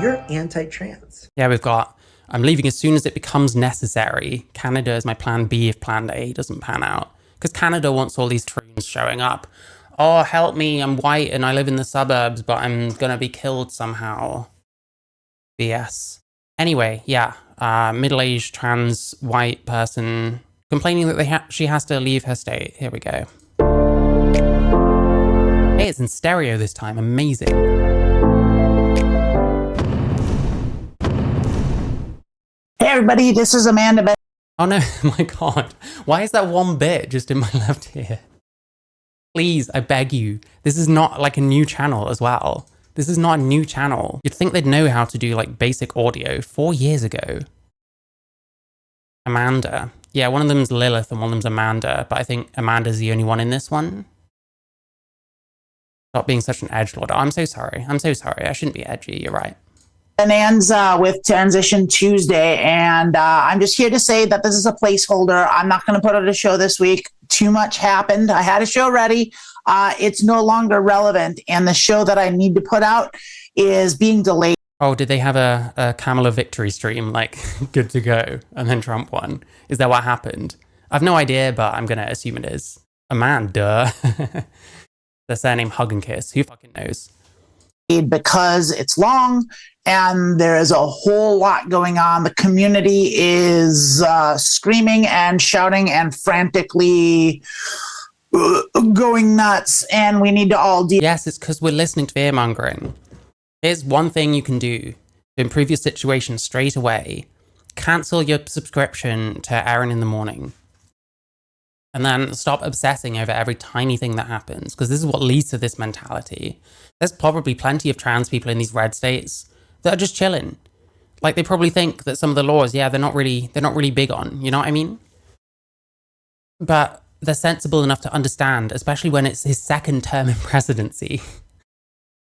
you're anti-trans. Yeah, we've got, I'm leaving as soon as it becomes necessary. Canada is my plan B if plan A doesn't pan out. Because Canada wants all these troons showing up. Oh, help me, I'm white and I live in the suburbs, but I'm gonna be killed somehow. BS. Anyway, yeah, middle-aged trans white person complaining that she has to leave her state. Here we go. Hey, it's in stereo this time. Amazing. Hey everybody, this is Amanda. Oh no, my god. Why is that one bit just in my left ear? Please, I beg you. This is not like a new channel as well. This is not a new channel. You'd think they'd know how to do like basic audio 4 years ago. Amanda. Yeah, one of them's Lilith and one of them's Amanda, but I think Amanda's the only one in this one. Stop being such an edgelord. Oh, I'm so sorry. I'm so sorry. I shouldn't be edgy. You're right. Bonanza with Transition Tuesday, and I'm just here to say that this is a placeholder. I'm not going to put out a show this week. Too much happened. I had a show ready. It's no longer relevant, and the show that I need to put out is being delayed. Oh, did they have a Kamala victory stream, like, good to go, and then Trump won? Is that what happened? I've no idea, but I'm going to assume it is. Amanda. The surname Hug and Kiss. Who fucking knows? Because it's long and there is a whole lot going on. The community is screaming and shouting and frantically going nuts, and we need to all deal. Yes, it's because we're listening to fear-mongering. Here's one thing you can do to improve your situation straight away. Cancel your subscription to Aaron in the Morning. And then stop obsessing over every tiny thing that happens, because this is what leads to this mentality. There's probably plenty of trans people in these red states that are just chilling. Like, they probably think that some of the laws, yeah, they're not really big on, you know what I mean? But they're sensible enough to understand, especially when it's his second term in presidency,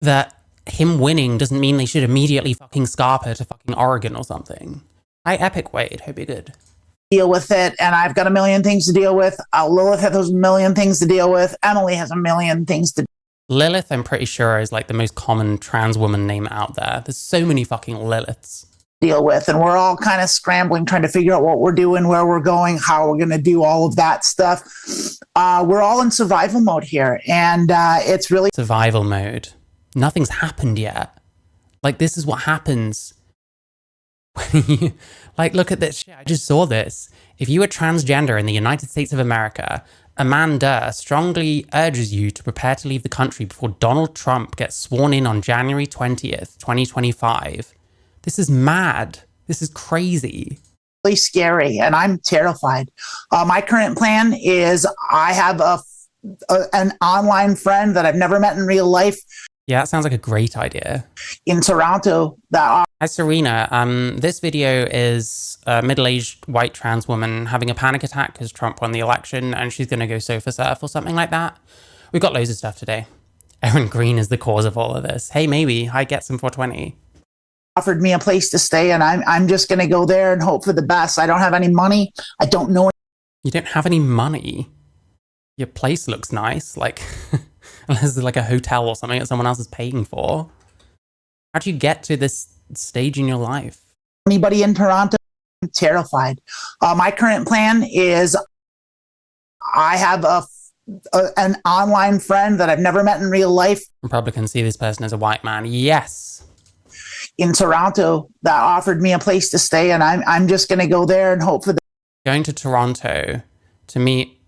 that him winning doesn't mean they should immediately fucking scarp her to fucking Oregon or something. Hi, Epic Wade, hope you're good. Deal with it, and I've got a million things to deal with. Lilith has a million things to deal with. Emily has a million things to. Lilith, I'm pretty sure, is like the most common trans woman name out there. There's so many fucking Liliths. Deal with, and we're all kind of scrambling, trying to figure out what we're doing, where we're going, how we're going to do all of that stuff. We're all in survival mode here, and it's really survival mode. Nothing's happened yet. Like, this is what happens when you, like, look at this shit. I just saw this. If you are transgender in the United States of America, Amanda strongly urges you to prepare to leave the country before Donald Trump gets sworn in on January 20th, 2025. This is mad. This is crazy. Really scary, and I'm terrified. My current plan is I have an online friend that I've never met in real life. Yeah, that sounds like a great idea. In Toronto. Hi, Serena. This video is a middle-aged white trans woman having a panic attack because Trump won the election and she's going to go sofa surf or something like that. We've got loads of stuff today. Aaron Green is the cause of all of this. Hey, maybe. I get some 420. offered me a place to stay, and I'm just going to go there and hope for the best. I don't have any money. I don't know. You don't have any money? Your place looks nice, like, unless it's like a hotel or something that someone else is paying for. How do you get to this stage in your life? Anybody in Toronto? I'm terrified. My current plan is I have an online friend that I've never met in real life. Republicans see this person as a white man. Yes. In Toronto that offered me a place to stay, and I'm just going to go there and hope for the. Going to Toronto to meet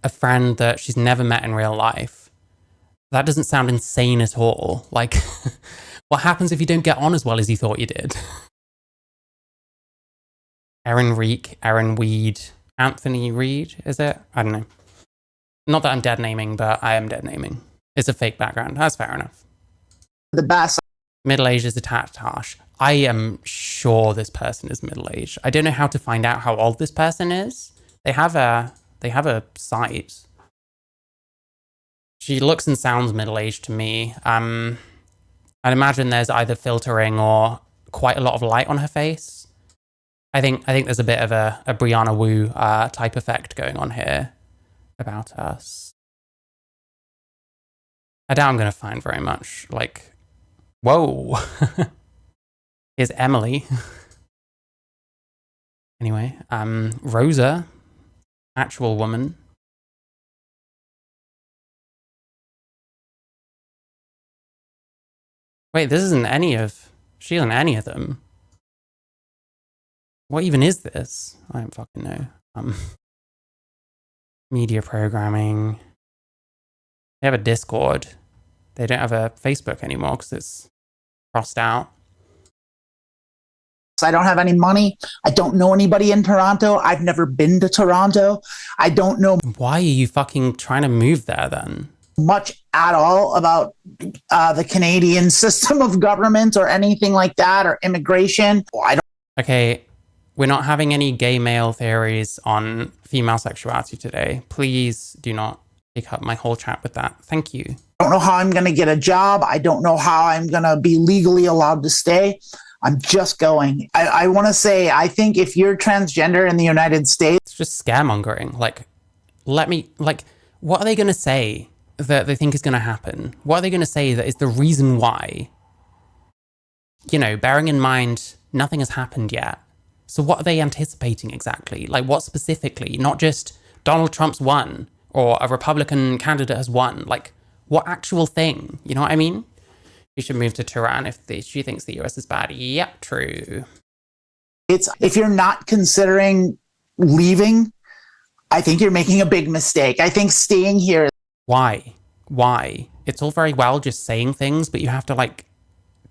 a friend that she's never met in real life. That doesn't sound insane at all. Like, what happens if you don't get on as well as you thought you did? Aaron Reek, Aaron Weed, Anthony Reed, is it? I don't know. Not that I'm dead naming, but I am dead naming. It's a fake background. That's fair enough. The best. Middle-aged is attached harsh. I am sure this person is middle-aged. I don't know how to find out how old this person is. They have a site. She looks and sounds middle-aged to me. I'd imagine there's either filtering or quite a lot of light on her face. I think there's a bit of a Brianna Wu type effect going on here about us. I doubt I'm going to find very much. Like, whoa. Here's Emily. Anyway, Rosa, actual woman. Wait, this isn't any of... She isn't any of them. What even is this? I don't fucking know. Media programming. They have a Discord. They don't have a Facebook anymore because it's crossed out. I don't have any money. I don't know anybody in Toronto. I've never been to Toronto. I don't know Why are you fucking trying to move there then? much at all about the Canadian system of government or anything like that, or immigration. I don't. Okay, we're not having any gay male theories on female sexuality today. Please do not pick up my whole chat with that. Thank you. I don't know how I'm going to get a job. I don't know how I'm going to be legally allowed to stay. I'm just going. I want to say, I think if you're transgender in the United States, It's just scaremongering. Like, what are they going to say that they think is going to happen? What are they going to say that is the reason why? You know, bearing in mind, nothing has happened yet. So what are they anticipating exactly? Like, what specifically? Not just Donald Trump's won or a Republican candidate has won. Like, what actual thing? You know what I mean? You should move to Tehran if she thinks the US is bad. Yep, true. it's if you're not considering leaving, I think you're making a big mistake. I think staying here. Why? Why? It's all very well just saying things, but you have to, like,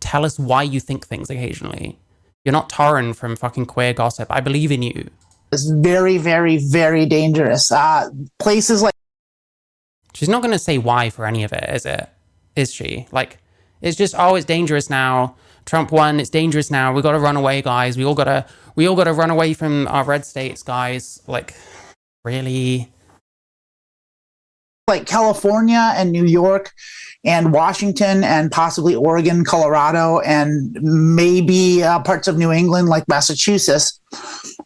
tell us why you think things occasionally. You're not Torrin from fucking Queer Gossip. I believe in you. Is very, very, very dangerous. Places like She's not going to say why for any of it, is it? Is she? Like, it's just, oh, it's dangerous now. Trump won. It's dangerous now. We got to run away, guys. We all got to run away from our red states, guys. Like, really? like California and New York and Washington and possibly Oregon, Colorado, and maybe parts of New England like Massachusetts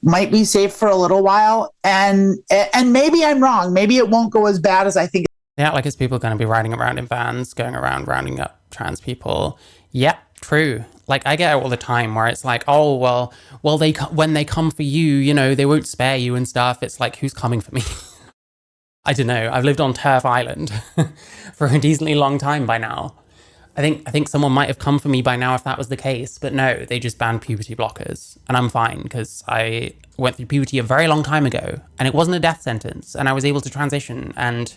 might be safe for a little while. And maybe I'm wrong. Maybe it won't go as bad as I think. Yeah, like, is people going to be riding around in vans, going around rounding up trans people? Yep, true. Like, I get it all the time where it's like, oh, well, when they come for you, you know, they won't spare you and stuff. It's like, who's coming for me? I don't know. I've lived on Turf Island for a decently long time by now. I think someone might have come for me by now if that was the case, but no, they just banned puberty blockers, and I'm fine because I went through puberty a very long time ago, and it wasn't a death sentence, and I was able to transition and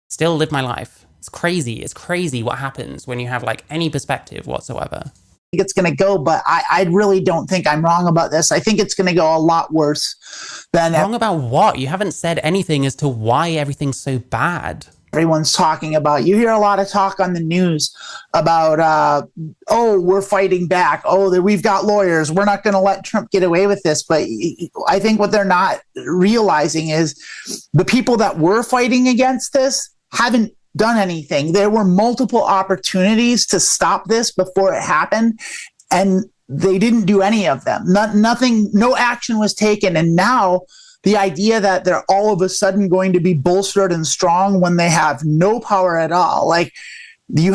still live my life. It's crazy what happens when you have, like, any perspective whatsoever. It's going to go, but I really don't think I'm wrong about this. I think it's going to go a lot worse than Wrong about what? You haven't said anything as to why everything's so bad. Everyone's talking about. You hear a lot of talk on the news about, oh, we're fighting back. Oh, we've got lawyers. We're not going to let Trump get away with this. But I think what they're not realizing is the people that were fighting against this haven't done anything. There were multiple opportunities to stop this before it happened, and they didn't do any of them. Nothing, no action was taken. And now the idea that they're all of a sudden going to be bolstered and strong when they have no power at all. Like, you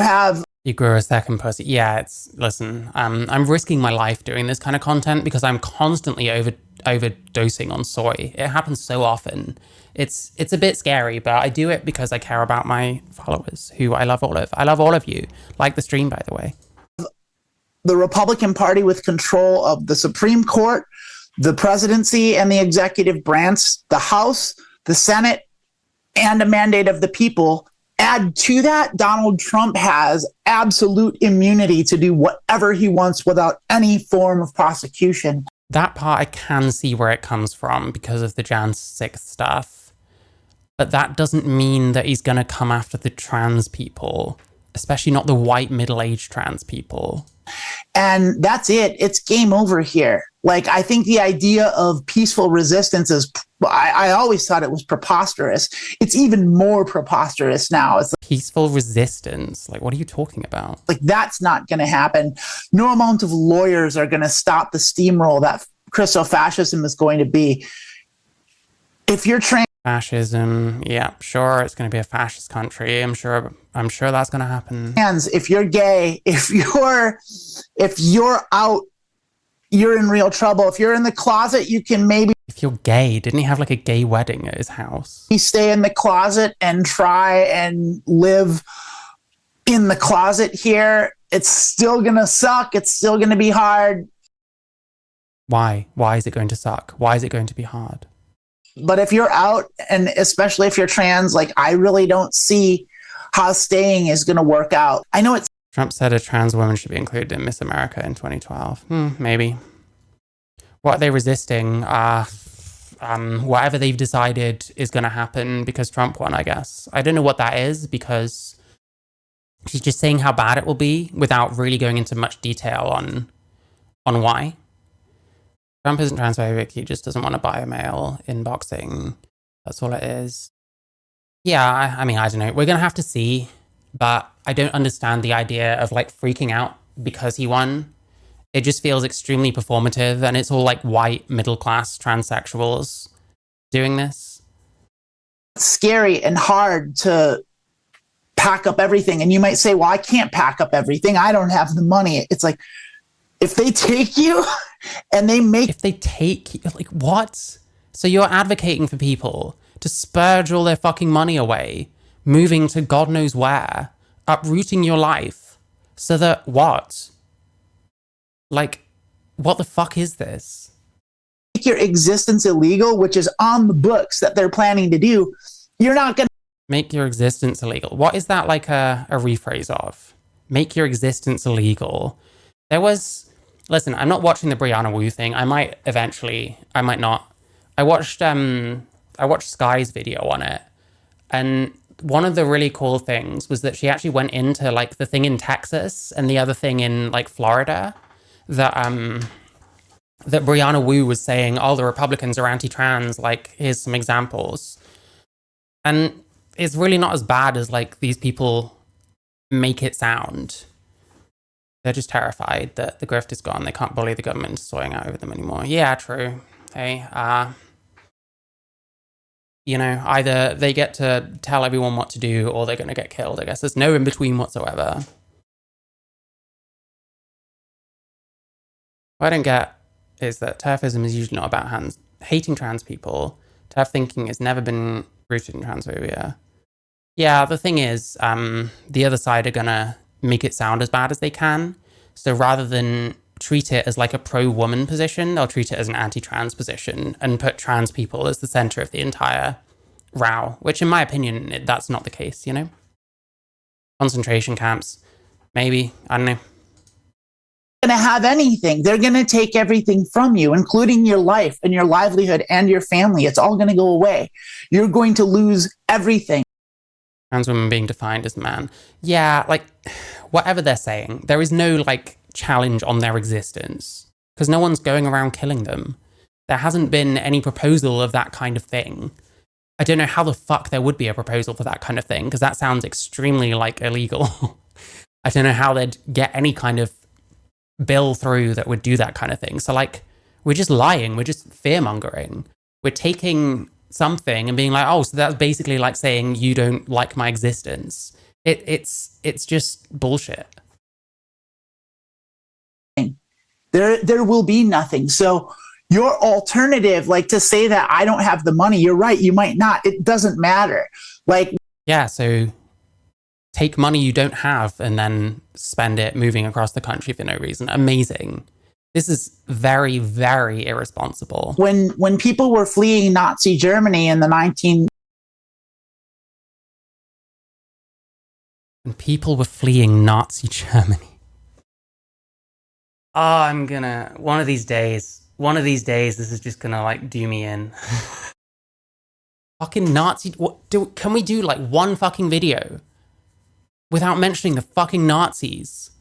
grew a second pussy. Yeah, listen, I'm risking my life doing this kind of content because I'm constantly overdosing on soy. It happens so often. It's a bit scary, but I do it because I care about my followers, who I love all of. I love all of you. Like the stream, by the way. the Republican Party with control of the Supreme Court, the presidency and the executive branch, the House, the Senate, and a mandate of the people. Add to that, Donald Trump has absolute immunity to do whatever he wants without any form of prosecution. That part I can see where it comes from because of the Jan 6th stuff. But that doesn't mean that he's going to come after the trans people, especially not the white middle-aged trans people. And that's it. It's game over here. Like, I think the idea of peaceful resistance is, I always thought it was preposterous. It's even more preposterous now. It's like, peaceful resistance? Like, what are you talking about? Like, that's not going to happen. No amount of lawyers are going to stop the steamroll that Christo-fascism is going to be. If you're trained fascism, yeah, sure, it's going to be a fascist country. I'm sure that's going to happen. If you're gay, if you're out you're in real trouble. If you're in the closet, you can maybe, if you're gay, didn't he have like a gay wedding at his house? stay in the closet and try and live in the closet here. It's still going to suck. It's still going to be hard. Why? Why is it going to suck? Why is it going to be hard? But if you're out, and especially if you're trans, like, I really don't see how staying is going to work out. I know it's... Trump said a trans woman should be included in Miss America in 2012. Maybe. What are they resisting? Whatever they've decided is going to happen because Trump won, I guess. I don't know what that is, because she's just saying how bad it will be without really going into much detail on why. Trump isn't transphobic, he just doesn't want to buy a male in boxing. That's all it is. Yeah, I mean, I don't know. We're going to have to see, but I don't understand the idea of like freaking out because he won. It just feels extremely performative, and it's all like white, middle-class transsexuals doing this. It's scary and hard to pack up everything. And you might say, well, I can't pack up everything. I don't have the money. It's like, if they take you and they make... If they take you, like, what? So you're advocating for people to spurge all their fucking money away, moving to God knows where, uprooting your life, so that what? Like, what the fuck is this? Make your existence illegal, which is on the books that they're planning to do. You're not going to... Make your existence illegal. What is that like a rephrase of? Make your existence illegal. There was... Listen, I'm not watching the Brianna Wu thing. I might eventually. I might not. I watched Sky's video on it. And one of the really cool things was that she actually went into like the thing in Texas and the other thing in like Florida that Brianna Wu was saying, oh, the Republicans are anti-trans, like, here's some examples. And it's really not as bad as like these people make it sound. They're just terrified that the grift is gone. They can't bully the government into sorting out over them anymore. Yeah, true. Hey, you know, either they get to tell everyone what to do or they're going to get killed, I guess. There's no in between whatsoever. What I don't get is that TERFism is usually not about hating trans people. TERF thinking has never been rooted in transphobia. Yeah, the thing is, the other side are going to make it sound as bad as they can. So rather than treat it as like a pro-woman position, they'll treat it as an anti-trans position and put trans people as the center of the entire row, which in my opinion, that's not the case, you know? Concentration camps, maybe, I don't know. Going to have anything. They're going to take everything from you, including your life and your livelihood and your family. It's all going to go away. You're going to lose everything. Trans women being defined as man. Yeah, like, whatever they're saying, there is no, like, challenge on their existence, because no one's going around killing them. There hasn't been any proposal of that kind of thing. I don't know how the fuck there would be a proposal for that kind of thing, because that sounds extremely, like, illegal. I don't know how they'd get any kind of bill through that would do that kind of thing. So, like, we're just lying. We're just fear-mongering. We're taking something and being like, oh, so that's basically like saying you don't like my existence. It's just bullshit. There will be nothing. So your alternative, like to say that I don't have the money, you're right, you might not. It doesn't matter. Like, yeah, so take money you don't have and then spend it moving across the country for no reason. Amazing. This is very, very irresponsible. When people were fleeing Nazi Germany in the When people were fleeing Nazi Germany. Oh, one of these days, this is just gonna like do me in. Fucking Nazi, can we do like one fucking video without mentioning the fucking Nazis?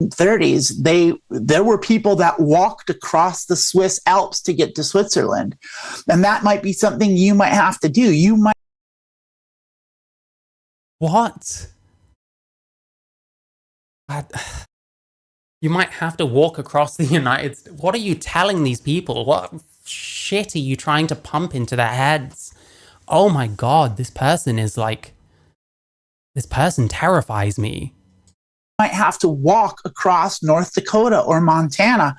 30s, there were people that walked across the Swiss Alps to get to Switzerland. And that might be something you might have to do. What? You might have to walk across the United States. What are you telling these people? What shit are you trying to pump into their heads? Oh my God, this person terrifies me. might have to walk across North Dakota or Montana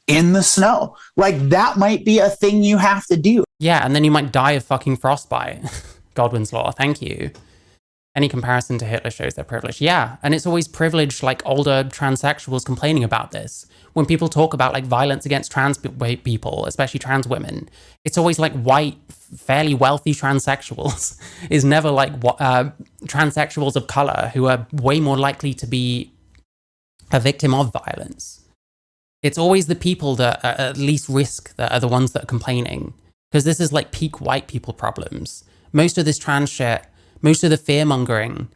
in the snow. Like, that might be a thing you have to do. Yeah, and then you might die of fucking frostbite. Godwin's law, thank you. Any comparison to Hitler shows their privilege. Yeah, and it's always privileged, like, older transsexuals complaining about this. When people talk about, like, violence against trans people, especially trans women, it's always, like, white, fairly wealthy transsexuals. Is never, like, transsexuals of color who are way more likely to be a victim of violence. It's always the people that are at least risk that are the ones that are complaining. Because this is, like, peak white people problems. Most of this trans shit, most of the fear-mongering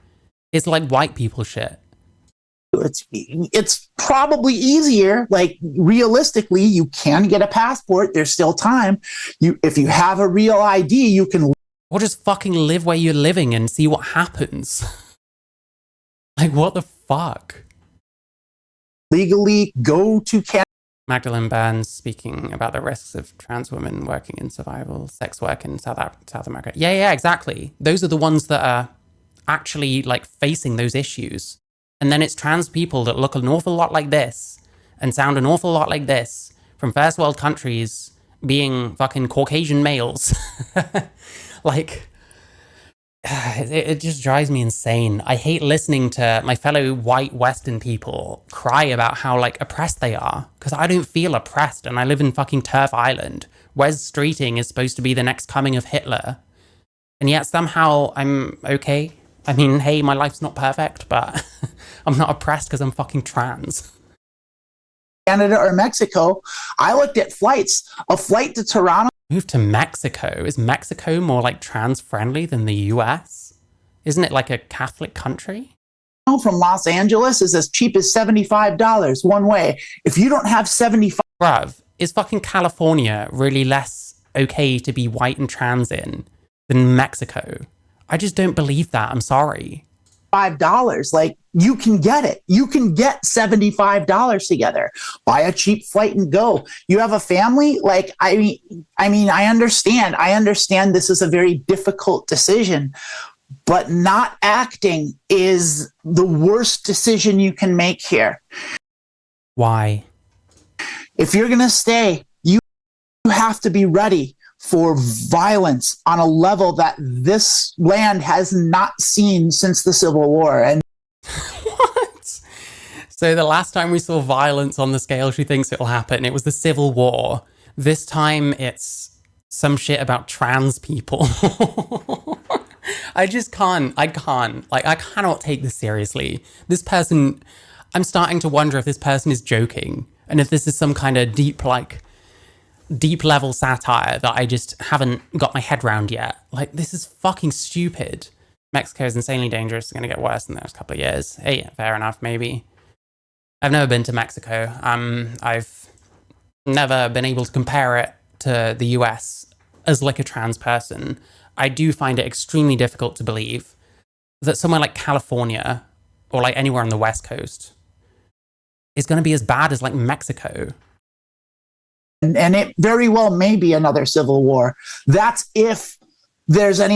is like white people shit. It's probably easier. Like, realistically, you can get a passport. There's still time. If you have a real ID, you can... Or just fucking live where you're living and see what happens. Like, what the fuck? Legally go to Canada. Magdalene Burns speaking about the risks of trans women working in survival sex work in South America. Yeah, exactly. Those are the ones that are actually, like, facing those issues. And then it's trans people that look an awful lot like this and sound an awful lot like this from first world countries being fucking Caucasian males. Like, it just drives me insane. I hate listening to my fellow white Western people cry about how, like, oppressed they are, because I don't feel oppressed, and I live in fucking Turf Island. Wes Streeting is supposed to be the next coming of Hitler, and yet somehow I'm okay. I mean, hey, my life's not perfect, but I'm not oppressed because I'm fucking trans. Canada or Mexico. I looked at flights. A flight to Toronto. Move to Mexico. Is Mexico more, like, trans-friendly than the US? Isn't it like a Catholic country? From Los Angeles is as cheap as $75 one way. If you don't have 75... Bruv, is fucking California really less okay to be white and trans in than Mexico? I just don't believe that. I'm sorry. $5. Like, you can get it. You can get $75 together. Buy a cheap flight and go. You have a family. Like, I mean, I understand. I understand this is a very difficult decision, but not acting is the worst decision you can make here. Why? If you're going to stay, you have to be ready for violence on a level that this land has not seen since the Civil War. And what? So the last time we saw violence on the scale she thinks it'll happen, it was the Civil War. This time it's some shit about trans people. I just can't. I cannot take this seriously. This person, I'm starting to wonder if this person is joking and if this is some kind of deep level satire that I just haven't got my head around yet. Like, this is fucking stupid. Mexico is insanely dangerous. It's going to get worse in the next couple of years. Hey, fair enough, maybe. I've never been to Mexico. I've never been able to compare it to the US as, like, a trans person. I do find it extremely difficult to believe that somewhere like California or, like, anywhere on the West Coast is going to be as bad as, like, Mexico. And it very well may be another civil war. That's if there's any...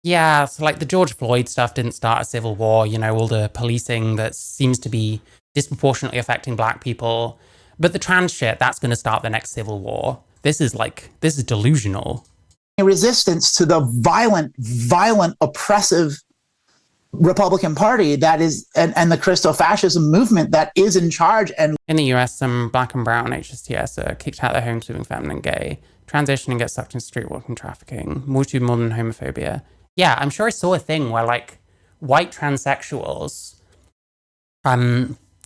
Yeah, so, like, the George Floyd stuff didn't start a civil war, you know, all the policing that seems to be disproportionately affecting black people. But the trans shit, that's going to start the next civil war. This is delusional. Resistance to the violent, oppressive Republican Party that is, and the Christo-fascism movement that is in charge. And in the US, some black and brown HSTS are kicked out of their homes living feminine gay, transition and get sucked into street walking trafficking, multi-modern homophobia. Yeah, I'm sure I saw a thing where, like, white transsexuals,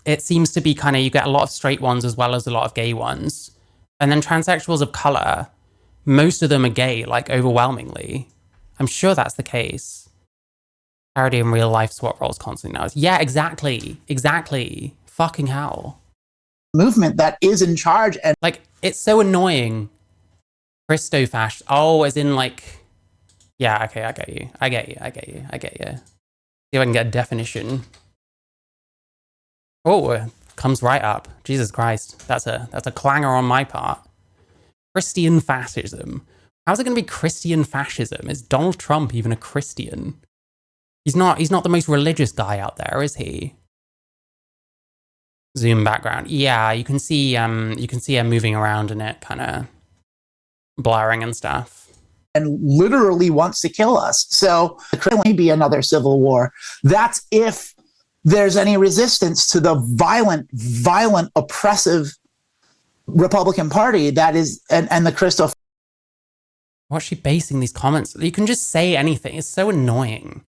it seems to be kind of, you get a lot of straight ones as well as a lot of gay ones. And then transsexuals of color, most of them are gay, like, overwhelmingly. I'm sure that's the case. Parody in real life swap roles constantly now. Yeah, exactly. Fucking hell. Movement that is in charge. And, like, it's so annoying. Christo-fascist. Oh, as in, like, yeah, okay, I get you. See if I can get a definition. Oh, it comes right up. Jesus Christ. That's a clanger on my part. Christian fascism. How's it going to be Christian fascism? Is Donald Trump even a Christian? He's not the most religious guy out there, is he? Zoom background. Yeah, you can see her moving around in it, kind of blurring and stuff. And literally wants to kill us. So it could be another civil war. That's if there's any resistance to the violent, oppressive Republican Party that is, and the crystal. What's she basing these comments? You can just say anything. It's so annoying.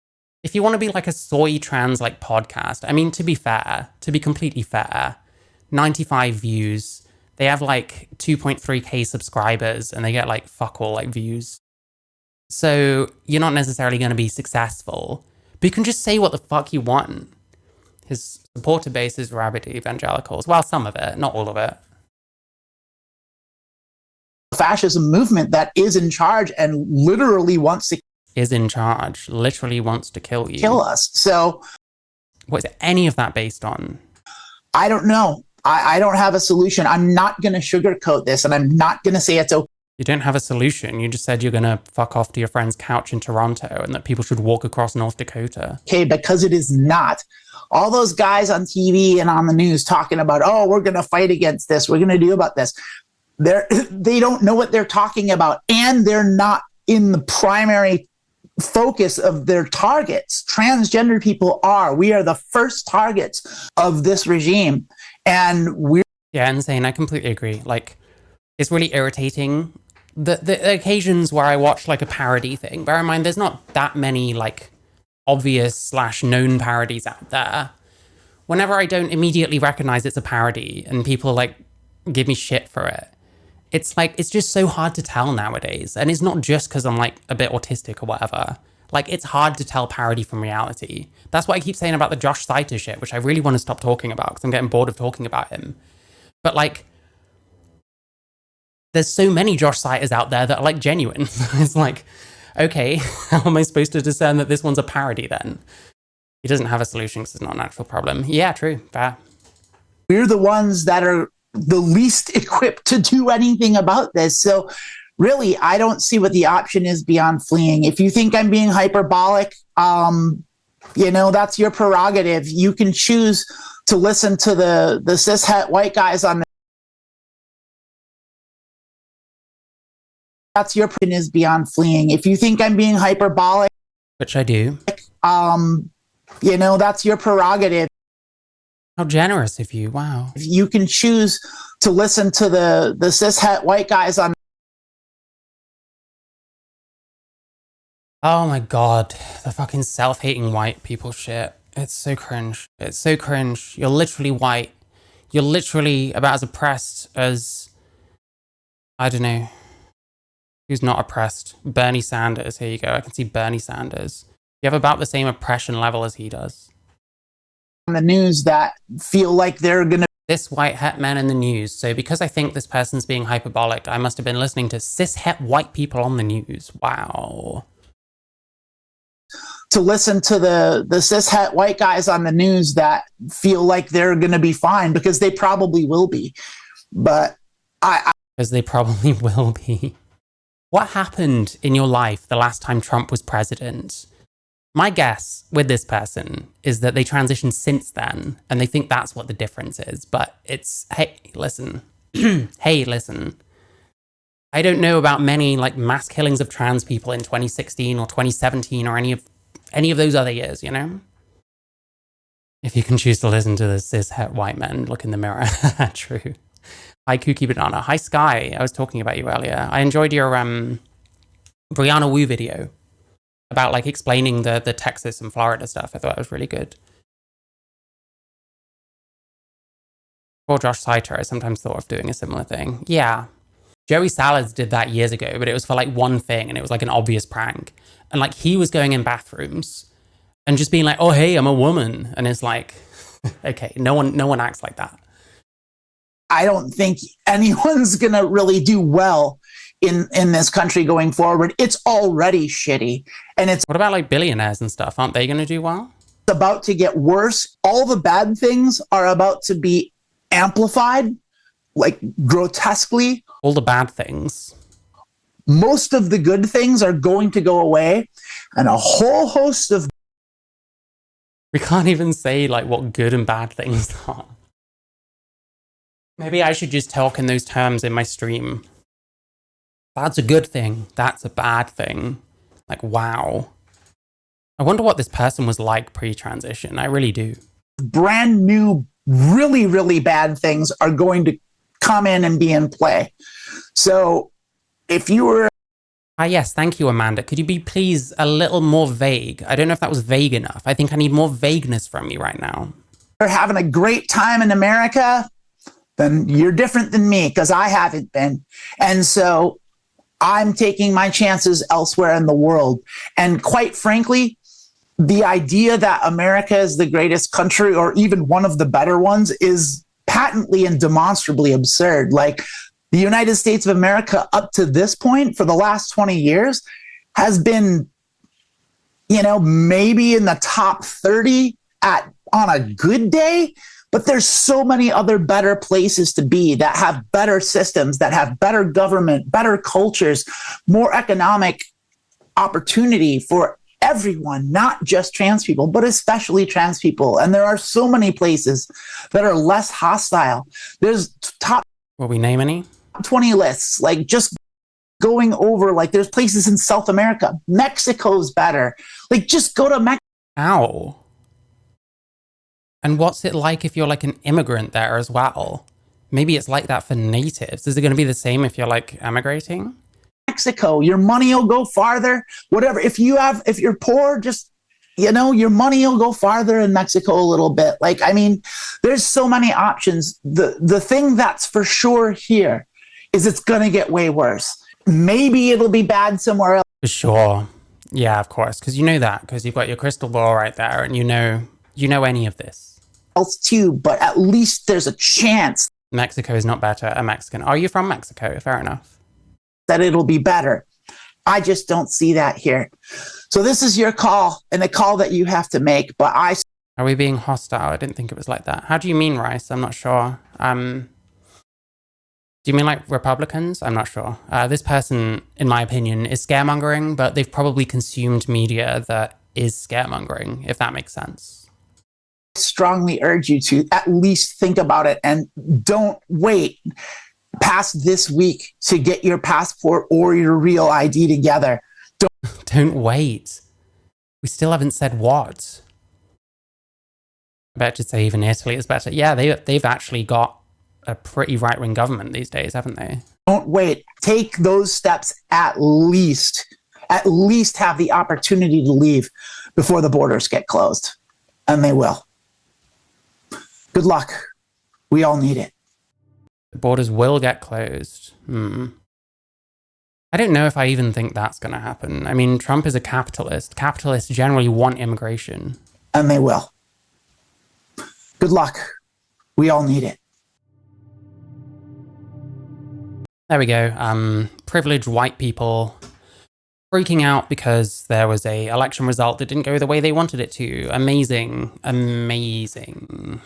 If you want to be like a soy trans like podcast, I mean, to be completely fair, 95 views. They have like 2.3k subscribers and they get like fuck all like views. So you're not necessarily going to be successful, but you can just say what the fuck you want. His supporter base is rabid evangelicals. Well, some of it, not all of it. Fascism movement that is in charge and literally wants to kill you. Kill us. So what is any of that based on? I don't know. I don't have a solution. I'm not going to sugarcoat this, and I'm not going to say it's okay. You don't have a solution. You just said you're going to fuck off to your friend's couch in Toronto and that people should walk across North Dakota. Okay, because it is not. All those guys on TV and on the news talking about, oh, we're going to fight against this. We're going to do about this. They don't know what they're talking about, and they're not in the primary focus of their targets. Transgender people are. We are the first targets of this regime. And we're... Yeah, insane. I completely agree. Like, it's really irritating. The occasions where I watch like a parody thing, bear in mind, there's not that many like obvious / known parodies out there. Whenever I don't immediately recognize it's a parody and people like give me shit for it, it's like, it's just so hard to tell nowadays. And it's not just because I'm like a bit autistic or whatever. Like, it's hard to tell parody from reality. That's what I keep saying about the Josh Saiter shit, which I really want to stop talking about because I'm getting bored of talking about him. But like, there's so many Josh Saiters out there that are like genuine. It's like, okay, how am I supposed to discern that this one's a parody then? He doesn't have a solution because it's not an actual problem. Yeah, true, fair. We're the ones that are the least equipped to do anything about this. So really, I don't see what the option is beyond fleeing. If you think I'm being hyperbolic, that's your prerogative. You can choose to listen to the cishet white guys on the... That's your opinion is beyond fleeing. If you think I'm being hyperbolic, which I do, that's your prerogative. How generous of you. Wow. You can choose to listen to the cishet white guys on... Oh my God, the fucking self-hating white people shit. It's so cringe. It's so cringe. You're literally white. You're literally about as oppressed as, I don't know, who's not oppressed? Bernie Sanders. Here you go. I can see Bernie Sanders. You have about the same oppression level as he does. On the news that feel like they're gonna... This white het man in the news. So because I think this person's being hyperbolic, I must have been listening to cis-het white people on the news. Wow. To listen to the cishet white guys on the news that feel like they're going to be fine, because they probably will be. But because they probably will be. What happened in your life the last time Trump was president? My guess with this person is that they transitioned since then, and they think that's what the difference is. But it's, hey, listen. Hey, listen. I don't know about many like mass killings of trans people in 2016 or 2017 or any of those other years, you know? If you can choose to listen to the cis-het white men, look in the mirror. True. Hi, Kooky Banana. Hi, Sky. I was talking about you earlier. I enjoyed your Brianna Wu video about like explaining the Texas and Florida stuff. I thought it was really good. For Josh Saiter, I sometimes thought of doing a similar thing. Yeah. Joey Salads did that years ago, but it was for like one thing and it was like an obvious prank. And like he was going in bathrooms and just being like, oh, hey, I'm a woman. And it's like, okay, no one acts like that. I don't think anyone's going to really do well in this country going forward. It's already shitty. And it's... What about like billionaires and stuff? Aren't they going to do well? It's about to get worse. All the bad things are about to be amplified, like grotesquely. All the bad things. Most of the good things are going to go away, and a whole host of... We can't even say like what good and bad things are. Maybe I should just talk in those terms in my stream. That's a good thing. That's a bad thing. Like, wow. I wonder what this person was like pre-transition. I really do. Brand new, really, really bad things are going to come in and be in play. So if you were... Yes, thank you, Amanda. Could you be please a little more vague? I don't know if that was vague enough. I think I need more vagueness from you right now. having a great time in America, then you're different than me because I haven't been. And so I'm taking my chances elsewhere in the world. And quite frankly, the idea that America is the greatest country or even one of the better ones is patently and demonstrably absurd. Like the United States of America up to this point for the last 20 years has been, you know, maybe in the top 30 on a good day, but there's so many other better places to be that have better systems, that have better government, better cultures, more economic opportunity for everyone, not just trans people, but especially trans people. And there are so many places that are less hostile. There's top... Will we name any? 20 lists, like just going over, like there's places in South America. Mexico's better. Like just go to Mexico. Ow. And what's it like if you're like an immigrant there as well? Maybe it's like that for natives. Is it going to be the same if you're like emigrating? Mexico, your money will go farther. Whatever. If you're poor, just, you know, your money will go farther in Mexico a little bit. Like, I mean, there's so many options. The thing that's for sure here is it's going to get way worse. Maybe it'll be bad somewhere else. For sure. Yeah, of course. Because you know that, because you've got your crystal ball right there and you know any of this. Else too, but at least there's a chance. Mexico is not better. A Mexican. Are you from Mexico? Fair enough. That it'll be better. I just don't see that here. So this is your call and a call that you have to make. But Are we being hostile? I didn't think it was like that. How do you mean, Rice? I'm not sure. Do you mean like Republicans? I'm not sure. This person, in my opinion, is scaremongering, but they've probably consumed media that is scaremongering, if that makes sense. Strongly urge you to at least think about it and don't wait past this week to get your passport or your real ID together. Don't wait. We still haven't said what. I bet you'd say even Italy is better. Yeah, they've actually got a pretty right-wing government these days, haven't they? Don't wait. Take those steps at least. At least have the opportunity to leave before the borders get closed. And they will. Good luck. We all need it. The borders will get closed. I don't know if I even think that's going to happen. I mean, Trump is a capitalist. Capitalists generally want immigration. And they will. Good luck. We all need it. There we go. Privileged white people freaking out because there was a election result that didn't go the way they wanted it to. Amazing. Amazing.